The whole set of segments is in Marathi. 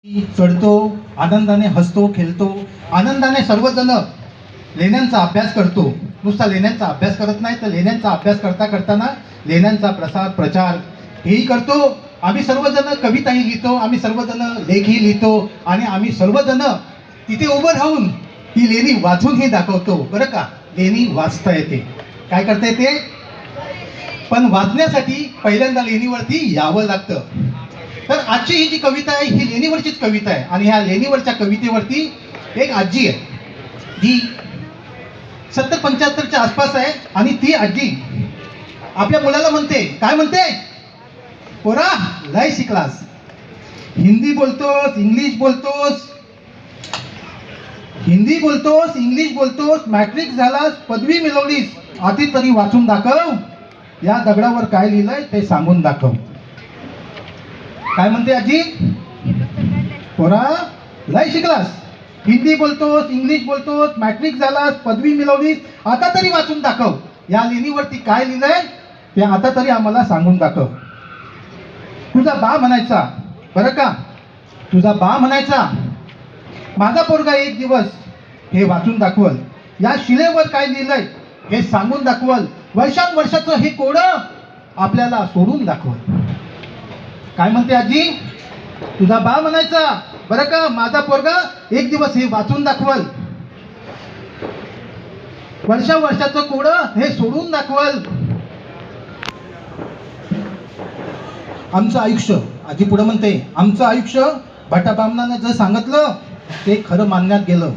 चढतो, आनंदाने हसतो, खेळतो, आनंदाने सर्वजण लेण्यांचा अभ्यास करतो. नुसता लेण्यांचा अभ्यास करत नाही तर लेण्यांचा अभ्यास करताना लेण्यांचा प्रचार हेही करतो. आम्ही सर्वजण कविताही लिहितो, आम्ही सर्वजण लेखही लिहितो आणि आम्ही सर्वजण तिथे उभं राहून ही लेणी वाचूनही दाखवतो. बरं का, लेणी वाचता येते, काय करता येते, पण वाचण्यासाठी पहिल्यांदा लेणीवरती यावं लागतं. तर आजची ही जी कविता आहे ही लेणीवरचीच कविता आहे आणि ह्या लेणीवरच्या कवितेवरती एक आजी आहे जी 70-75च्या आसपास आहे आणि ती आजी आपल्या मुलाला म्हणते, काय म्हणते, पोरा लय शिकलास, हिंदी बोलतोस, इंग्लिश बोलतोस, हिंदी बोलतोस, इंग्लिश बोलतोस, मॅट्रिक झालास, पदवी मिळवलीस, आधी तरी वाचून दाखव, या दगडावर काय लिहिलंय ते सांगून दाखव. काय म्हणते आजी, पोरा लय शिकलास, हिंदी बोलतोस, इंग्लिश बोलतोस, मॅट्रिक झालास, पदवी मिळवलीस, आता तरी वाचून दाखव, या लेणीवरती काय लिहिलंय ते आता तरी आम्हाला सांगून दाखव. तुझा बा म्हणायचा, बरं का, तुझा बा म्हणायचा, माझा पोरगा एक दिवस हे वाचून दाखवल, या शिलेवर काय लिहिलंय हे सांगून दाखवल, वर्षांवर्षाचं हे कोडं आपल्याला सोडून दाखवल. काय म्हणते आजी, तुझा बा म्हणायचा, बरं का, माझा पोरगा एक दिवस हे वाचून दाखवल, वर्षांवर्षाचं कोडं हे सोडून दाखवल. आमचं आयुष्य, आजी पुढे म्हणते, आमचं आयुष्य भटाबामनानं जे सांगितलं ते खरं मानण्यात गेलं,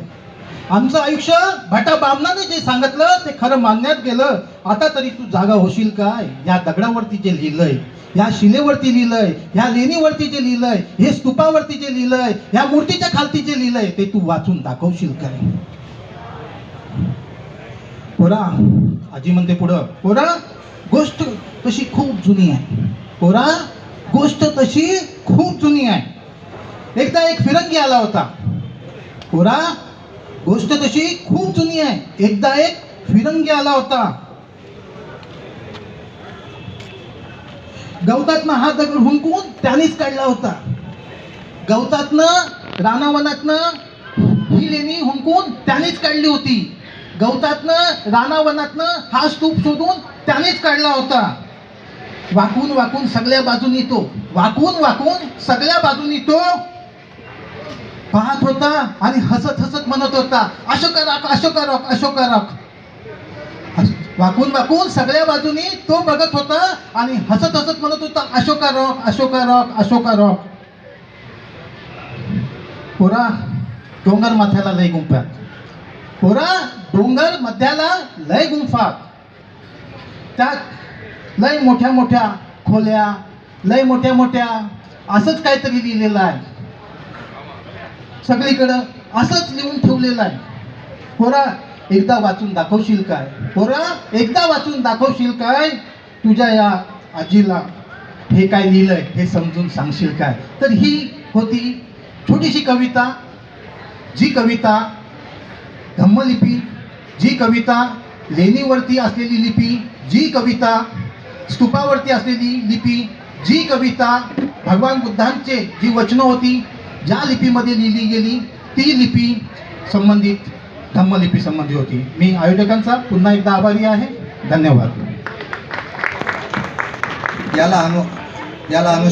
आमचं आयुष्य भटाबामनाने जे सांगितलं ते खरं मानण्यात गेलं. आता तरी तू जागा होशील काय, या दगडावरती जे लिहिलंय, या शिलेवरती लिहिलंय, या लेणीवरती जे लिहिलंय, हे स्तूपावरती जे लिहिलंय, या मूर्तीच्या खालती जे लिहिलंय ते तू वाचून दाखवशील काय. पोरा, आजी म्हणते पुढं, पोरा गोष्ट तशी खूप जुनी आहे, पोरा गोष्ट तशी खूप जुनी आहे. एकदा एक फिरंगी आला होता, पोरा गोष्ट तशी खूप जुनी आहे. एकदा एक फिरंगी आला होता, गवतातनं हा दगड हुंकून त्यानेच काढला होता, गवतातनं रानावनातनं ही लेणी हुंकून त्यानेच काढली होती, गवतातनं रानावनातनं हा स्तूप शोधून त्यानेच काढला होता. वाकून वाकून सगळ्या बाजूनी तो, वाकून वाकून सगळ्या बाजूनी तो पाहत होता आणि हसत हसत म्हणत होता, अशोकाराक अशोकाराक अशोकाराक. वाकून वाकून सगळ्या बाजूनी तो बघत होता आणि हसत हसत म्हणत होता, अशोकाराक अशोकाराक अशोकाराक. पोरा डोंगर माथ्याला लय गुंफ्यात, पोरा डोंगर मध्याला लय गुंफा, त्यात लय मोठ्या मोठ्या खोल्या, लय मोठ्या मोठ्या असंच काहीतरी लिहिलेलं आहे, सगळीकडं असंच लिहून ठेवलेलं आहे. पोरा एकदा वाचून दाखवशील काय, पोरा एकदा वाचून दाखवशील काय, तुझ्या या आजीला हे काय लिहिलंय हे समजून सांगशील काय. तर ही होती छोटीशी कविता, जी कविता धम्मलिपी, जी कविता लेणीवरती असलेली लिपी, जी कविता स्तूपावरती असलेली लिपी, जी कविता भगवान बुद्धांचे जी वचनं होती ज्या लिपीमध्ये लिहिली गेली ती लिपी संबंधित धम्मलिपी संबंधी होती. मी आयोजकांचा पुन्हा एकदा आभारी आहे. धन्यवाद. याला अनुषंगाने